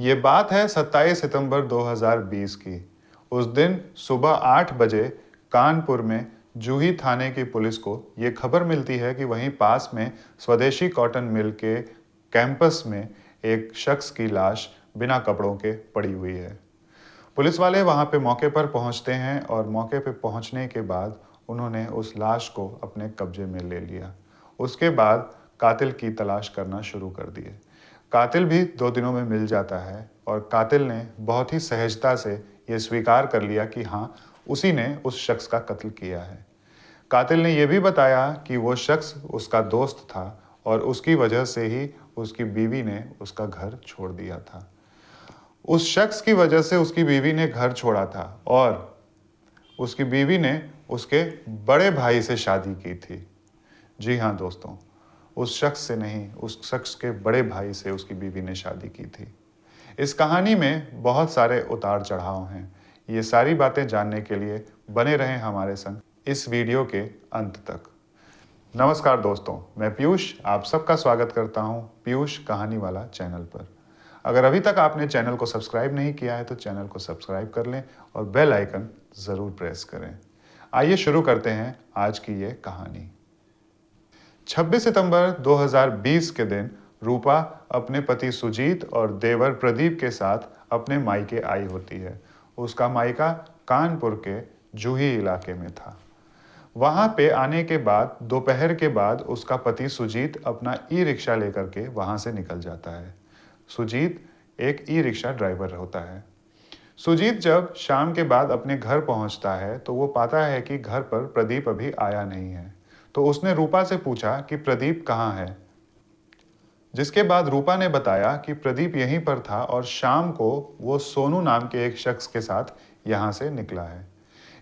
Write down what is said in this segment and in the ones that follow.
ये बात है 27 सितंबर 2020 की। उस दिन सुबह 8 बजे कानपुर में जूही थाने की पुलिस को ये खबर मिलती है कि वहीं पास में स्वदेशी कॉटन मिल के कैंपस में एक शख्स की लाश बिना कपड़ों के पड़ी हुई है। पुलिस वाले वहां पे मौके पर पहुंचते हैं और मौके पे पहुंचने के बाद उन्होंने उस लाश को अपने कब्जे में ले लिया। उसके बाद कातिल की तलाश करना शुरू कर दिए। कातिल भी 2 दिनों में मिल जाता है और कातिल ने बहुत ही सहजता से ये स्वीकार कर लिया कि हाँ, उसी ने उस शख्स का कत्ल किया है। कातिल ने यह भी बताया कि वो शख्स उसका दोस्त था और उसकी वजह से ही उसकी बीवी ने उसका घर छोड़ दिया था। उस शख्स की वजह से उसकी बीवी ने घर छोड़ा था और उसकी बीवी ने उसके बड़े भाई से शादी की थी। जी हाँ दोस्तों, उस शख्स से नहीं, उस शख्स के बड़े भाई से उसकी बीवी ने शादी की थी। इस कहानी में बहुत सारे उतार चढ़ाव हैं। ये सारी बातें जानने के लिए बने रहें हमारे संग इस वीडियो के अंत तक। नमस्कार दोस्तों, मैं पीयूष आप सबका स्वागत करता हूँ पीयूष कहानी वाला चैनल पर। अगर अभी तक आपने चैनल को सब्सक्राइब नहीं किया है तो चैनल को सब्सक्राइब कर लें और बेल आइकन ज़रूर प्रेस करें। आइए शुरू करते हैं आज की ये कहानी। 26 सितंबर 2020 के दिन रूपा अपने पति सुजीत और देवर प्रदीप के साथ अपने मायके आई होती है। उसका मायका कानपुर के जूही इलाके में था। वहां पे आने के बाद दोपहर के बाद उसका पति सुजीत अपना ई रिक्शा लेकर के वहां से निकल जाता है। सुजीत एक ई रिक्शा ड्राइवर होता है। सुजीत जब शाम के बाद अपने घर पहुंचता है तो वो पाता है कि घर पर प्रदीप अभी आया नहीं है। तो उसने रूपा से पूछा कि प्रदीप कहाँ है। जिसके बाद रूपा ने बताया कि प्रदीप यहीं पर था और शाम को वो सोनू नाम के एक शख्स के साथ यहाँ से निकला है।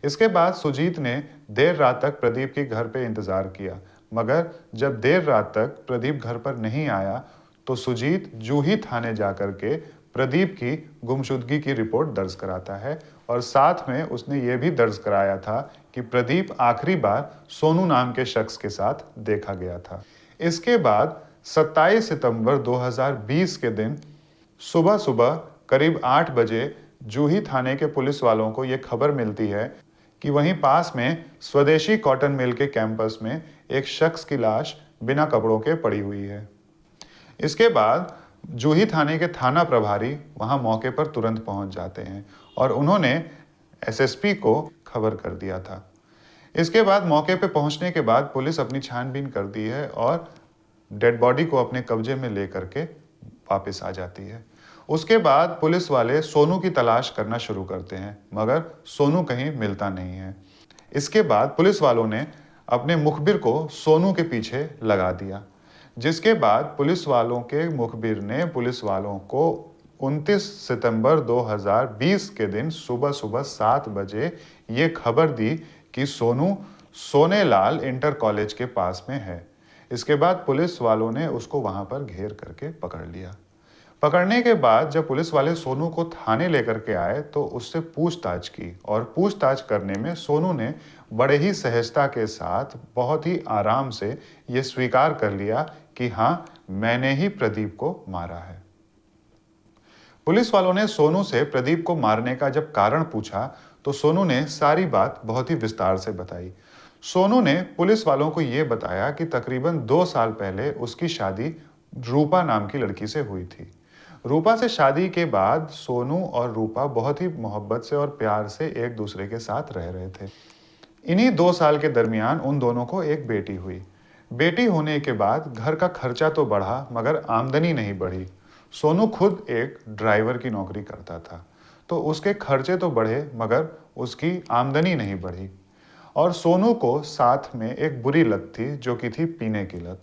इसके बाद सुजीत ने देर रात तक प्रदीप के घर पे इंतजार किया, मगर जब देर रात तक प्रदीप घर पर नहीं आया तो सुजीत जूही थाने जाकर के प्रदीप की गुमशुदगी की रिपोर्ट दर्ज कराता है और साथ में उसने ये भी दर्ज कराया था कि प्रदीप आखिरी बार सोनू नाम के शख्स के साथ देखा गया था। इसके बाद 27 सितंबर 2020 के दिन सुबह सुबह करीब 8 बजे जूही थाने के पुलिस वालों को यह खबर मिलती है कि वहीं पास में स्वदेशी कॉटन मिल के कैंपस में एक शख्स की लाश बिना कपड़ों के पड़ी हुई है। इसके बाद जूही थाने के थाना प्रभारी वहां मौके पर तुरंत पहुंच जाते हैं और उन्होंने एसएसपी को खबर कर दिया था। इसके बाद मौके पर पहुंचने के बाद पुलिस अपनी छानबीन करती है और डेड बॉडी को अपने कब्जे में लेकर के वापस आ जाती है। उसके बाद पुलिस वाले सोनू की तलाश करना शुरू करते हैं, मगर सोनू कहीं मिलता नहीं है। इसके बाद पुलिस वालों ने अपने मुखबिर को सोनू के पीछे लगा दिया, जिसके बाद पुलिस वालों के मुखबिर ने पुलिस वालों को 29 सितंबर 2020 के दिन सुबह सुबह 7 बजे ये खबर दी कि सोनू सोनेलाल इंटर कॉलेज के पास में है। इसके बाद पुलिस वालों ने उसको वहां पर घेर करके पकड़ लिया। पकड़ने के बाद जब पुलिस वाले सोनू को थाने लेकर के आए तो उससे पूछताछ की और पूछताछ करने में सोनू ने बड़े ही सहजता के साथ बहुत ही आराम से ये स्वीकार कर लिया कि हाँ, मैंने ही प्रदीप को मारा है। पुलिस वालों ने सोनू से प्रदीप को मारने का जब कारण पूछा तो सोनू ने सारी बात बहुत ही विस्तार से बताई। सोनू ने पुलिस वालों को यह बताया कि तकरीबन 2 साल पहले उसकी शादी रूपा नाम की लड़की से हुई थी। रूपा से शादी के बाद सोनू और रूपा बहुत ही मोहब्बत से और प्यार से एक दूसरे के साथ रह रहे थे। इन्हीं 2 साल के दरमियान उन दोनों को एक बेटी हुई। बेटी होने के बाद घर का खर्चा तो बढ़ा मगर आमदनी नहीं बढ़ी। सोनू खुद एक ड्राइवर की नौकरी करता था, तो उसके खर्चे तो बढ़े मगर उसकी आमदनी नहीं बढ़ी। और सोनू को साथ में एक बुरी लत थी जो कि थी पीने की लत,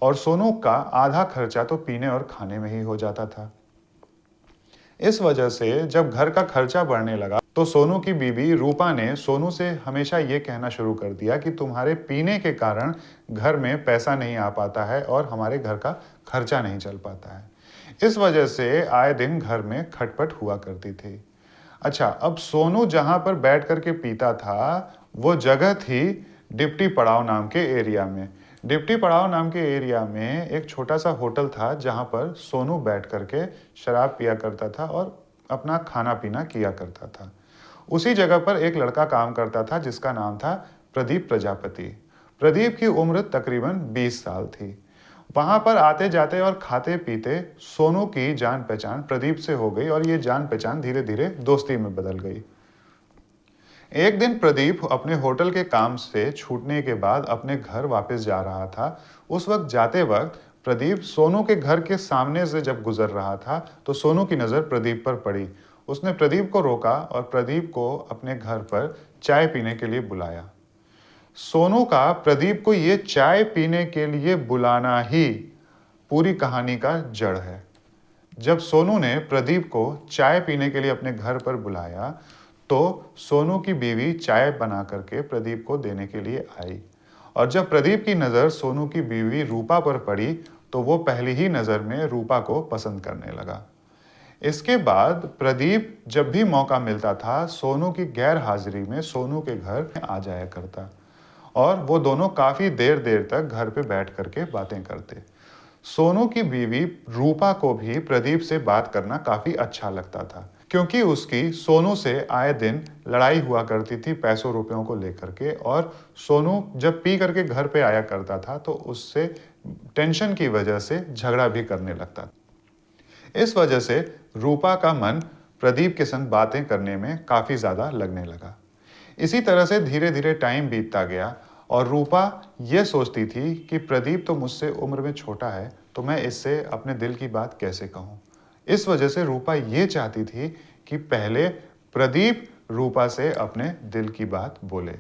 और सोनू का आधा खर्चा तो पीने और खाने में ही हो जाता था। इस वजह से जब घर का खर्चा बढ़ने लगा तो सोनू की बीवी रूपा ने सोनू से हमेशा ये कहना शुरू कर दिया कि तुम्हारे पीने के कारण घर में पैसा नहीं आ पाता है और हमारे घर का खर्चा नहीं चल पाता है। इस वजह से आए दिन घर में खटपट हुआ करती थी। अच्छा, अब सोनू जहां पर बैठ करके पीता था वो जगह थी डिप्टी पड़ाव नाम के एरिया में। डिप्टी पड़ाव नाम के एरिया में एक छोटा सा होटल था जहां पर सोनू बैठ करके शराब पिया करता था और अपना खाना पीना किया करता था। उसी जगह पर एक लड़का काम करता था जिसका नाम था प्रदीप प्रजापति। प्रदीप की उम्र तकरीबन 20 साल थी। वहां पर आते जाते और खाते पीते सोनू की जान पहचान प्रदीप से हो गई और ये जान पहचान धीरे धीरे दोस्ती में बदल गई। एक दिन प्रदीप अपने होटल के काम से छूटने के बाद अपने घर वापस जा रहा था। उस वक्त जाते वक्त प्रदीप सोनू के घर के सामने से जब गुजर रहा था तो सोनू की नज़र प्रदीप पर पड़ी। उसने प्रदीप को रोका और प्रदीप को अपने घर पर चाय पीने के लिए बुलाया। सोनू का प्रदीप को ये चाय पीने के लिए बुलाना ही पूरी कहानी का जड़ है। जब सोनू ने प्रदीप को चाय पीने के लिए अपने घर पर बुलाया तो सोनू की बीवी चाय बना करके प्रदीप को देने के लिए आई और जब प्रदीप की नज़र सोनू की बीवी रूपा पर पड़ी तो वो पहली ही नज़र में रूपा को पसंद करने लगा। इसके बाद प्रदीप जब भी मौका मिलता था सोनू की गैर हाजिरी में सोनू के घर आ जाया करता और वो दोनों काफ़ी देर देर तक घर पे बैठ करके बातें करते। सोनू की बीवी रूपा को भी प्रदीप से बात करना काफी अच्छा लगता था क्योंकि उसकी सोनू से आए दिन लड़ाई हुआ करती थी पैसों रुपयों को लेकर के और सोनू जब पी करके घर पे आया करता था तो उससे टेंशन की वजह से झगड़ा भी करने लगता था। इस वजह से रूपा का मन प्रदीप के संग बातें करने में काफी ज्यादा लगने लगा। इसी तरह से धीरे धीरे टाइम बीतता गया और रूपा ये सोचती थी कि प्रदीप तो मुझसे उम्र में छोटा है तो मैं इससे अपने दिल की बात कैसे कहूँ। इस वजह से रूपा ये चाहती थी कि पहले प्रदीप रूपा से अपने दिल की बात बोले।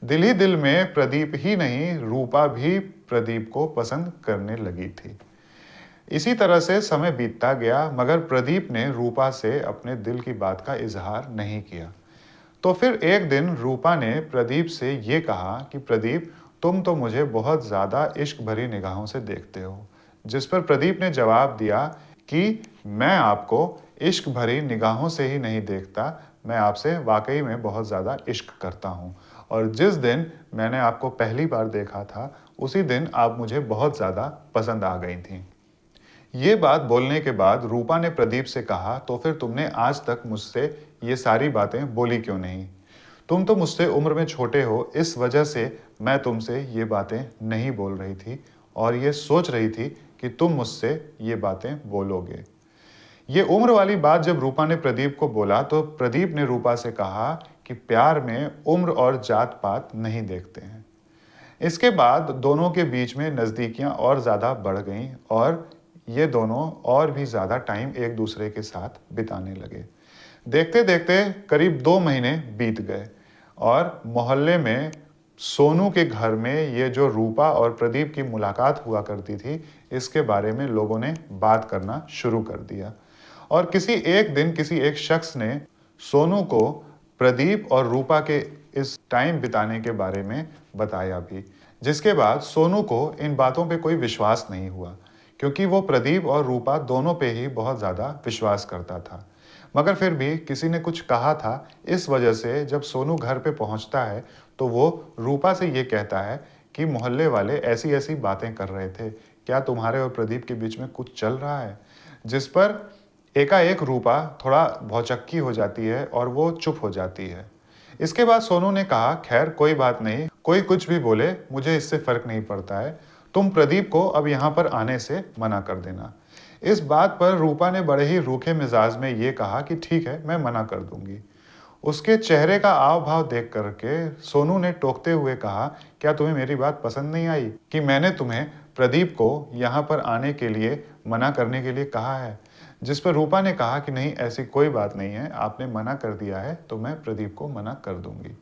दिल ही दिल में प्रदीप ही नहीं रूपा भी प्रदीप को पसंद करने लगी थी। इसी तरह से समय बीतता गया मगर प्रदीप ने रूपा से अपने दिल की बात का इजहार नहीं किया। तो फिर एक दिन रूपा ने प्रदीप से ये कहा कि प्रदीप तुम तो मुझे बहुत ज़्यादा इश्क भरी निगाहों से देखते हो। जिस पर प्रदीप ने जवाब दिया कि मैं आपको इश्क भरी निगाहों से ही नहीं देखता, मैं आपसे वाकई में बहुत ज़्यादा इश्क करता हूँ और जिस दिन मैंने आपको पहली बार देखा था उसी दिन आप मुझे बहुत ज़्यादा पसंद आ गई थी। ये बात बोलने के बाद रूपा ने प्रदीप से कहा तो फिर तुमने आज तक मुझसे ये सारी बातें बोली क्यों नहीं? तुम तो मुझसे उम्र में छोटे हो, इस वजह से मैं तुमसे ये बातें नहीं बोल रही थी और ये सोच रही थी कि तुम मुझसे ये बातें बोलोगे। ये उम्र वाली बात जब रूपा ने प्रदीप को बोला तो प्रदीप ने रूपा से कहा कि प्यार में उम्र और जात पात नहीं देखते हैं। इसके बाद दोनों के बीच में नज़दीकियां और ज़्यादा बढ़ गईं और ये दोनों और भी ज़्यादा टाइम एक दूसरे के साथ बिताने लगे। देखते देखते करीब 2 महीने बीत गए और मोहल्ले में सोनू के घर में ये जो रूपा और प्रदीप की मुलाकात हुआ करती थी इसके बारे में लोगों ने बात करना शुरू कर दिया और किसी एक दिन किसी एक शख्स ने सोनू को प्रदीप और रूपा के इस टाइम बिताने के बारे में बताया भी, जिसके बाद सोनू को इन बातों पे कोई विश्वास नहीं हुआ क्योंकि वो प्रदीप और रूपा दोनों पे ही बहुत ज़्यादा विश्वास करता था। मगर फिर भी किसी ने कुछ कहा था, इस वजह से जब सोनू घर पे पहुंचता है तो वो रूपा से ये कहता है कि मोहल्ले वाले ऐसी ऐसी बातें कर रहे थे, क्या तुम्हारे और प्रदीप के बीच में कुछ चल रहा है? जिस पर एकाएक रूपा थोड़ा भौचक्की हो जाती है और वो चुप हो जाती है। इसके बाद सोनू ने कहा खैर कोई बात नहीं, कोई कुछ भी बोले मुझे इससे फर्क नहीं पड़ता है, तुम प्रदीप को अब यहाँ पर आने से मना कर देना। इस बात पर रूपा ने बड़े ही रूखे मिजाज में ये कहा कि ठीक है मैं मना कर दूंगी। उसके चेहरे का आव भाव देख करके सोनू ने टोकते हुए कहा क्या तुम्हें मेरी बात पसंद नहीं आई कि मैंने तुम्हें प्रदीप को यहाँ पर आने के लिए मना करने के लिए कहा है? जिस पर रूपा ने कहा कि नहीं ऐसी कोई बात नहीं है, आपने मना कर दिया है तो मैं प्रदीप को मना कर दूंगी।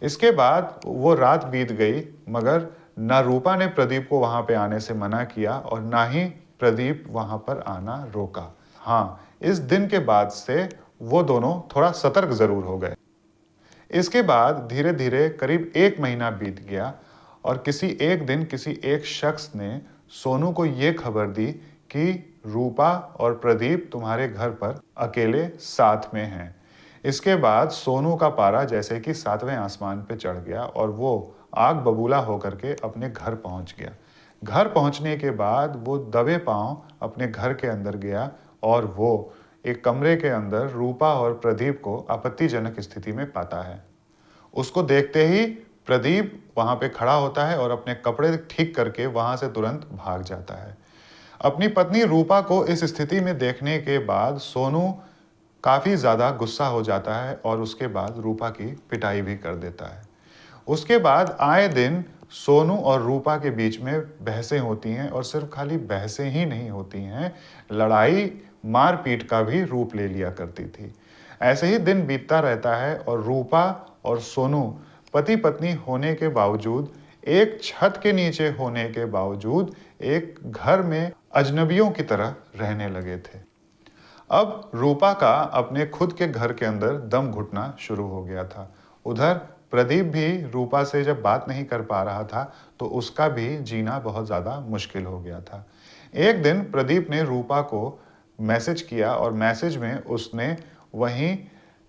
इसके बाद वो रात बीत गई मगर ना रूपा ने प्रदीप को वहां पे आने से मना किया और ना ही प्रदीप वहां पर आना रोका। हाँ, इस दिन के बाद से वो दोनों थोड़ा सतर्क जरूर हो गए। इसके बाद धीरे धीरे करीब 1 महीना बीत गया और किसी एक दिन किसी एक शख्स ने सोनू को ये खबर दी कि रूपा और प्रदीप तुम्हारे घर पर अकेले साथ में हैं। इसके बाद सोनू का पारा जैसे कि 7वें आसमान पे चढ़ गया और वो आग बबूला होकर के अपने घर पहुंच गया। घर पहुंचने के बाद वो दबे पांव अपने घर के अंदर गया और वो एक कमरे के अंदर रूपा और प्रदीप को आपत्तिजनक स्थिति में पाता है। उसको देखते ही प्रदीप वहां पे खड़ा होता है और अपने कपड़े ठीक करके वहां से तुरंत भाग जाता है। अपनी पत्नी रूपा को इस स्थिति में देखने के बाद सोनू काफी ज्यादा गुस्सा हो जाता है और उसके बाद रूपा की पिटाई भी कर देता है। उसके बाद आए दिन सोनू और रूपा के बीच में बहसें होती हैं और सिर्फ खाली बहसें ही नहीं होती हैं, लड़ाई मारपीट का भी रूप ले लिया करती थी। ऐसे ही दिन बीतता रहता है और रूपा और सोनू पति पत्नी होने के बावजूद, एक छत के नीचे होने के बावजूद एक घर में अजनबियों की तरह रहने लगे थे। अब रूपा का अपने खुद के घर के अंदर दम घुटना शुरू हो गया था। उधर प्रदीप भी रूपा से जब बात नहीं कर पा रहा था तो उसका भी जीना बहुत ज़्यादा मुश्किल हो गया था। एक दिन प्रदीप ने रूपा को मैसेज किया और मैसेज में उसने वहीं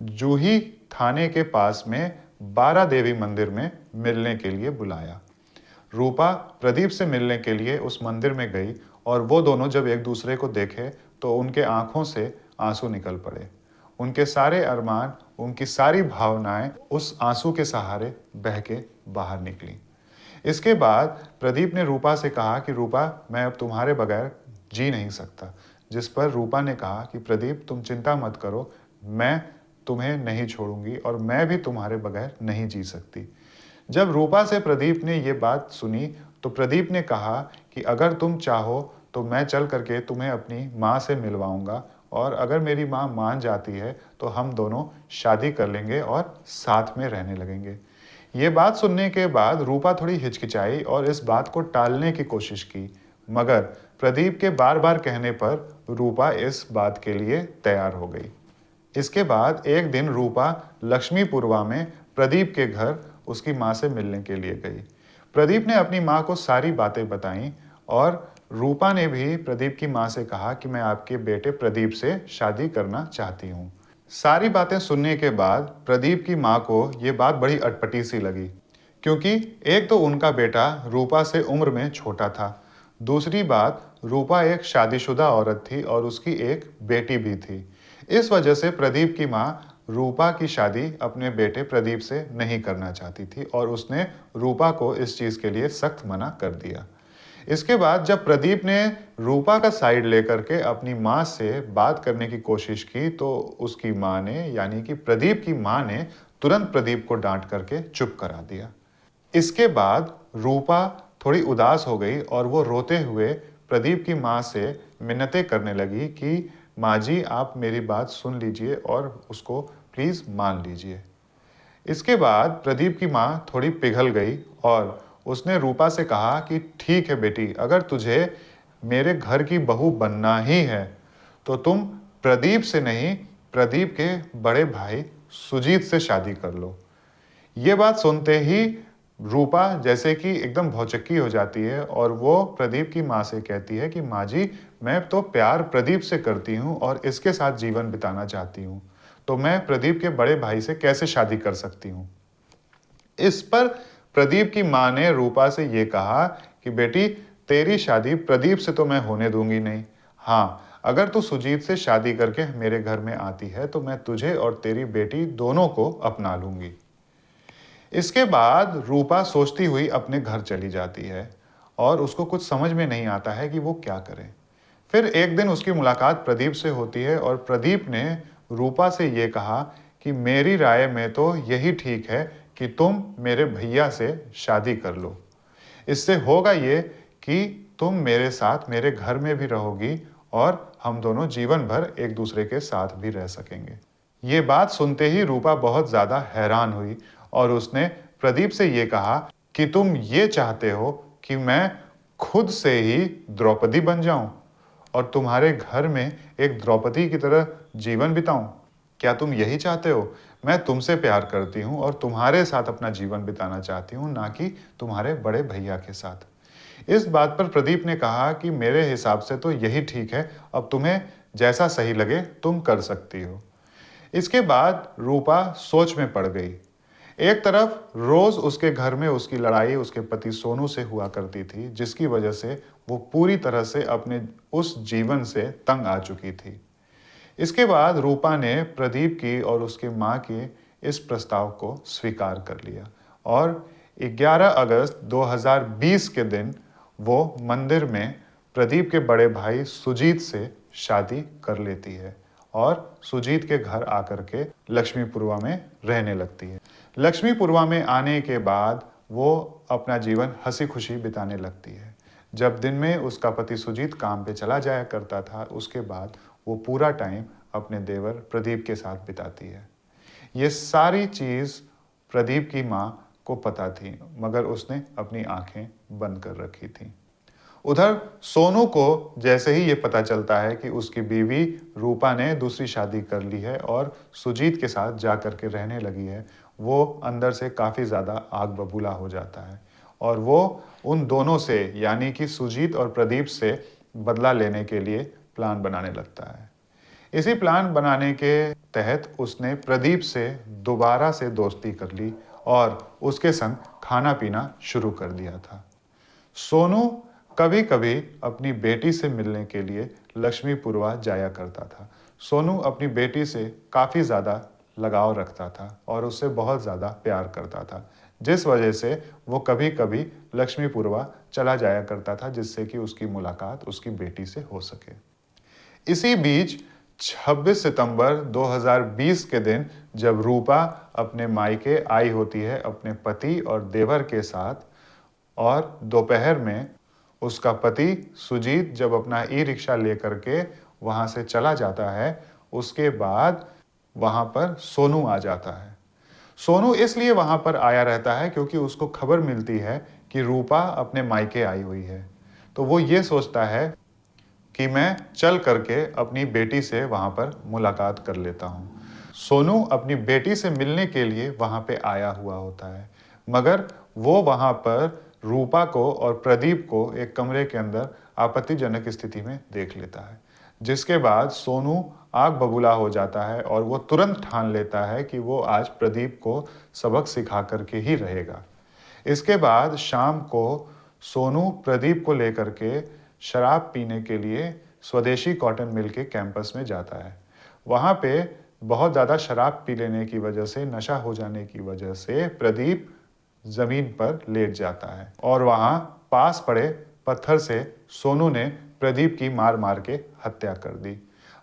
जूही थाने के पास में बारा देवी मंदिर में मिलने के लिए बुलाया। रूपा प्रदीप से मिलने के लिए उस मंदिर में गई और वो दोनों जब एक दूसरे को देखे तो उनके आंखों से आंसू निकल पड़े। उनके सारे अरमान, उनकी सारी भावनाएं उस आंसू के सहारे बह के बाहर निकली। इसके बाद प्रदीप ने रूपा से कहा कि रूपा, मैं अब तुम्हारे बगैर जी नहीं सकता। जिस पर रूपा ने कहा कि प्रदीप, तुम चिंता मत करो, मैं तुम्हें नहीं छोड़ूंगी और मैं भी तुम्हारे बगैर नहीं जी सकती। जब रूपा से प्रदीप ने ये बात सुनी तो प्रदीप ने कहा कि अगर तुम चाहो तो मैं चल करके तुम्हें अपनी माँ से मिलवाऊंगा और अगर मेरी माँ मान जाती है तो हम दोनों शादी कर लेंगे और साथ में रहने लगेंगे। ये बात सुनने के बाद रूपा थोड़ी हिचकिचाई और इस बात को टालने की कोशिश की, मगर प्रदीप के बार बार कहने पर रूपा इस बात के लिए तैयार हो गई। इसके बाद एक दिन रूपा लक्ष्मीपुरवा में प्रदीप के घर उसकी माँ से मिलने के लिए गई। प्रदीप ने अपनी माँ को सारी बातें बताईं और रूपा ने भी प्रदीप की माँ से कहा कि मैं आपके बेटे प्रदीप से शादी करना चाहती हूँ। सारी बातें सुनने के बाद प्रदीप की माँ को ये बात बड़ी अटपटी सी लगी, क्योंकि एक तो उनका बेटा रूपा से उम्र में छोटा था, दूसरी बात रूपा एक शादीशुदा औरत थी और उसकी एक बेटी भी थी। इस वजह से प्रदीप की माँ रूपा की शादी अपने बेटे प्रदीप से नहीं करना चाहती थी और उसने रूपा को इस चीज़ के लिए सख्त मना कर दिया। इसके बाद जब प्रदीप ने रूपा का साइड लेकर के अपनी माँ से बात करने की कोशिश की तो उसकी माँ ने, यानी कि प्रदीप की माँ ने तुरंत प्रदीप को डांट करके चुप करा दिया। इसके बाद रूपा थोड़ी उदास हो गई और वो रोते हुए प्रदीप की माँ से मिन्नतें करने लगी कि माँ जी, आप मेरी बात सुन लीजिए और उसको प्लीज़ मान लीजिए। इसके बाद प्रदीप की माँ थोड़ी पिघल गई और उसने रूपा से कहा कि ठीक है बेटी, अगर तुझे मेरे घर की बहू बनना ही है तो तुम प्रदीप से नहीं, प्रदीप के बड़े भाई सुजीत से शादी कर लो। ये बात सुनते ही रूपा जैसे कि एकदम भौचक्की हो जाती है और वो प्रदीप की माँ से कहती है कि माँ जी, मैं तो प्यार प्रदीप से करती हूँ और इसके साथ जीवन बिताना चाहती हूँ, तो मैं प्रदीप के बड़े भाई से कैसे शादी कर सकती हूँ। इस पर प्रदीप की माँ ने रूपा से ये कहा कि बेटी, तेरी शादी प्रदीप से तो मैं होने दूंगी नहीं। हाँ, अगर तू सुजीत से शादी करके मेरे घर में आती है तो मैं तुझे और तेरी बेटी दोनों को अपना लूंगी। इसके बाद रूपा सोचती हुई अपने घर चली जाती है और उसको कुछ समझ में नहीं आता है कि वो क्या करे। फिर एक दिन उसकी मुलाकात प्रदीप से होती है और प्रदीप ने रूपा से ये कहा कि मेरी राय में तो यही ठीक है कि तुम मेरे भैया से शादी कर लो। इससे होगा ये कि तुम मेरे साथ मेरे घर में भी रहोगी और हम दोनों जीवन भर एक दूसरे के साथ भी रह सकेंगे। ये बात सुनते ही रूपा बहुत ज्यादा हैरान हुई और उसने प्रदीप से ये कहा कि तुम ये चाहते हो कि मैं खुद से ही द्रौपदी बन जाऊं और तुम्हारे घर में एक द्रौपदी की तरह जीवन बिताऊं? क्या तुम यही चाहते हो? मैं तुमसे प्यार करती हूं और तुम्हारे साथ अपना जीवन बिताना चाहती हूं, ना कि तुम्हारे बड़े भैया के साथ। इस बात पर प्रदीप ने कहा कि मेरे हिसाब से तो यही ठीक है, अब तुम्हें जैसा सही लगे तुम कर सकती हो। इसके बाद रूपा सोच में पड़ गई। एक तरफ रोज उसके घर में उसकी लड़ाई उसके पति सोनू से हुआ करती थी, जिसकी वजह से वो पूरी तरह से अपने उस जीवन से तंग आ चुकी थी। इसके बाद रूपा ने प्रदीप की और उसके माँ के इस प्रस्ताव को स्वीकार कर लिया और 11 अगस्त 2020 के दिन वो मंदिर में प्रदीप के बड़े भाई सुजीत से शादी कर लेती है और सुजीत के घर आकर के लक्ष्मीपुरवा में रहने लगती है। लक्ष्मीपुरवा में आने के बाद वो अपना जीवन हंसी खुशी बिताने लगती है। जब दिन में उसका पति सुजीत काम पे चला जाया करता था, उसके बाद वो पूरा टाइम अपने देवर प्रदीप के साथ बिताती है। ये सारी चीज़ प्रदीप की माँ को पता थी, मगर उसने अपनी आंखें बंद कर रखी थी। उधर सोनू को जैसे ही ये पता चलता है कि उसकी बीवी रूपा ने दूसरी शादी कर ली है और सुजीत के साथ जा कर के रहने लगी है, वो अंदर से काफ़ी ज़्यादा आग बबूला हो जाता है और वो उन दोनों से यानी कि सुजीत और प्रदीप से बदला लेने के लिए प्लान बनाने लगता है। इसी प्लान बनाने के तहत उसने प्रदीप से दोबारा से दोस्ती कर ली और उसके संग खाना पीना शुरू कर दिया था। सोनू कभी कभी अपनी बेटी से मिलने के लिए लक्ष्मीपुरवा जाया करता था। सोनू अपनी बेटी से काफ़ी ज़्यादा लगाव रखता था और उससे बहुत ज़्यादा प्यार करता था, जिस वजह से वो कभी कभी लक्ष्मीपुरवा चला जाया करता था, जिससे कि उसकी मुलाकात उसकी बेटी से हो सके। इसी बीच 26 सितंबर 2020 के दिन जब रूपा अपने मायके आई होती है अपने पति और देवर के साथ और दोपहर में उसका पति सुजीत जब अपना ई रिक्शा लेकर के वहाँ से चला जाता है, उसके बाद वहाँ पर सोनू आ जाता है। सोनू इसलिए वहाँ पर आया रहता है क्योंकि उसको खबर मिलती है कि रूपा अपने मायके आई हुई है। तो वो ये सोचता है कि मैं चल करके अपनी बेटी से वहाँ पर मुलाकात कर लेता हूँ। सोनू अपनी बेटी से मिलने के लिए वहाँ पे आया हुआ होता है, मगर वो वहाँ पर रूपा को और प्रदीप को एक कमरे के अंदर आपत्तिजनक स्थिति में देख लेता है, जिसके बाद सोनू आग बबूला हो जाता है और वो तुरंत ठान लेता है कि वो आज प्रदीप को सबक सिखा करके ही रहेगा। इसके बाद शाम को सोनू प्रदीप को लेकर के शराब पीने के लिए स्वदेशी कॉटन मिल के कैंपस में जाता है। वहाँ पे बहुत ज़्यादा शराब पी लेने की वजह से, नशा हो जाने की वजह से प्रदीप ज़मीन पर लेट जाता है और वहाँ पास पड़े पत्थर से सोनू ने प्रदीप की मार मार के हत्या कर दी।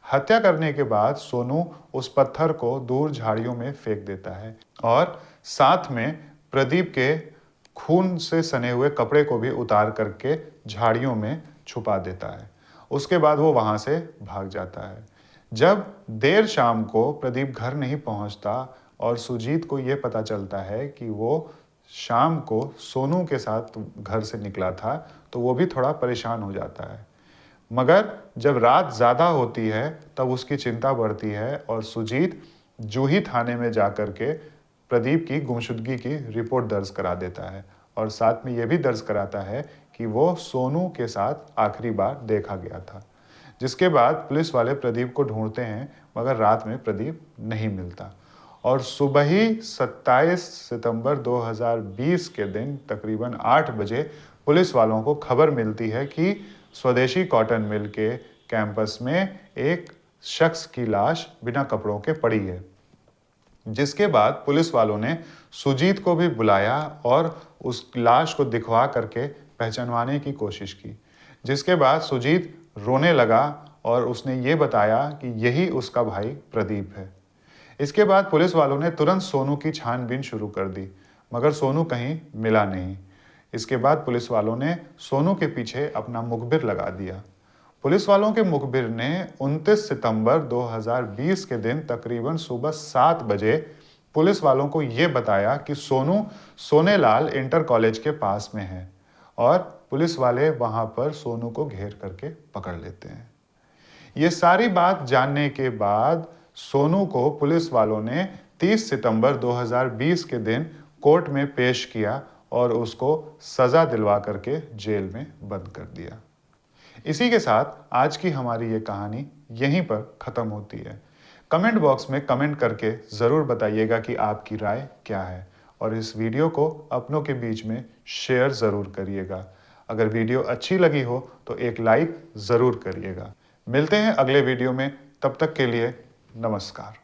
हत्या करने के बाद सोनू उस पत्थर को दूर झाड़ियों में फेंक देता है और साथ में प्रदीप के खून से सने हुए कपड़े को भी उतार करके झाड़ियों में छुपा देता है। उसके बाद वो वहाँ से भाग जाता है। जब देर शाम को प्रदीप घर नहीं पहुँचता और सुजीत को ये पता चलता है कि वो शाम को सोनू के साथ घर से निकला था, तो वो भी थोड़ा परेशान हो जाता है। मगर जब रात ज़्यादा होती है तब उसकी चिंता बढ़ती है और सुजीत जूही थाने में जा कर के प्रदीप की गुमशुदगी की रिपोर्ट दर्ज करा देता है और साथ में ये भी दर्ज कराता है कि वो सोनू के साथ आखिरी बार देखा गया था। जिसके बाद पुलिस वाले प्रदीप को ढूंढते हैं, मगर रात में प्रदीप नहीं मिलता और सुबह ही 27 सितंबर 2020 के दिन तकरीबन 8 बजे पुलिस वालों को खबर मिलती है कि स्वदेशी कॉटन मिल के कैंपस में एक शख्स की लाश बिना कपड़ों के पड़ी है। जिसके बाद पुलिस वालों ने सुजीत को भी बुलाया और उस लाश को दिखवा करके पहचानवाने की कोशिश की। जिसके बाद सुजीत रोने लगा और उसने ये बताया कि यही उसका भाई प्रदीप है। इसके बाद पुलिस वालों ने तुरंत सोनू की छानबीन शुरू कर दी, मगर सोनू कहीं मिला नहीं। इसके बाद पुलिस वालों ने सोनू के पीछे अपना मुखबिर लगा दिया। पुलिस वालों के मुखबिर ने 29 सितंबर 2020 के दिन तकरीबन सुबह 7 बजे पुलिस वालों को ये बताया कि सोनू सोनेलाल इंटर कॉलेज के पास में है और पुलिस वाले वहां पर सोनू को घेर करके पकड़ लेते हैं। ये सारी बात जानने के बाद सोनू को पुलिस वालों ने 30 सितंबर 2020 के दिन कोर्ट में पेश किया और उसको सजा दिलवा करके जेल में बंद कर दिया। इसी के साथ आज की हमारी ये कहानी यहीं पर ख़त्म होती है। कमेंट बॉक्स में कमेंट करके ज़रूर बताइएगा कि आपकी राय क्या है और इस वीडियो को अपनों के बीच में शेयर ज़रूर करिएगा। अगर वीडियो अच्छी लगी हो तो एक लाइक ज़रूर करिएगा। मिलते हैं अगले वीडियो में, तब तक के लिए नमस्कार।